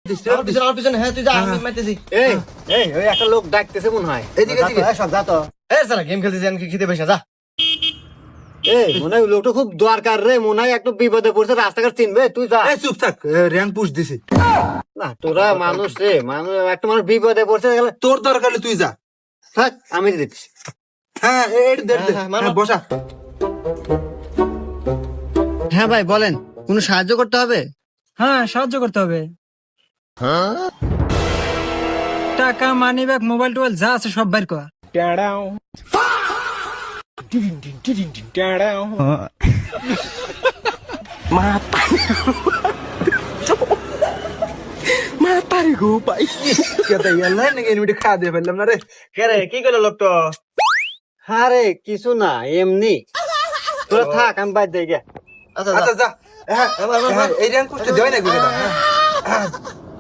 আমার পিছনে হ্যাঁ তুই যা আমি মারতেছি এই এই ওই একটা লোক ডাকতেছে মনে হয় এদিকে এদিকে সব যা তো এ সালা গেম খেলতেছি আমি খেতে পাইছ না যা এই মনে হয় লোকটা খুব দরকার রে, মনে হয় একটু বিপদে পড়ছে, রাস্তাঘাট চিনবে, তুই যা। এই চুপ থাক র্যাঙ্ক পুশ দিছি না তোরা মানুষ রে, মানুষ একটা মানুষ বিপদে পড়ছে গেলে তোর দরকার হলে তুই যা থাক, আমি দিচ্ছি। হ্যাঁ এই দে দে হ্যাঁ, মারো। হ্যাঁ, বসা হ্যাঁ ভাই বলেন, কোনো সাহায্য করতে হবে? হ্যাঁ সাহায্য করতে হবে। টাকা মানি ব্যাগ মোবাইল টোবাইল যা আছে সব বাইর কর। কেতা ইয়াল্লা নাকি এমনি খাওয়া দিয়ে ফেললাম না রে। কে রে কি কইলো লোকটা আরে কিছু না, এমনি তোরা থাক, আমি বাইর দিয়ে গে। আচ্ছা আচ্ছা যা যা হ্যাঁ, হ্যাঁ, এই র্যাঙ্ক পুশটা দেয় না গো কেতা। হ্যাঁ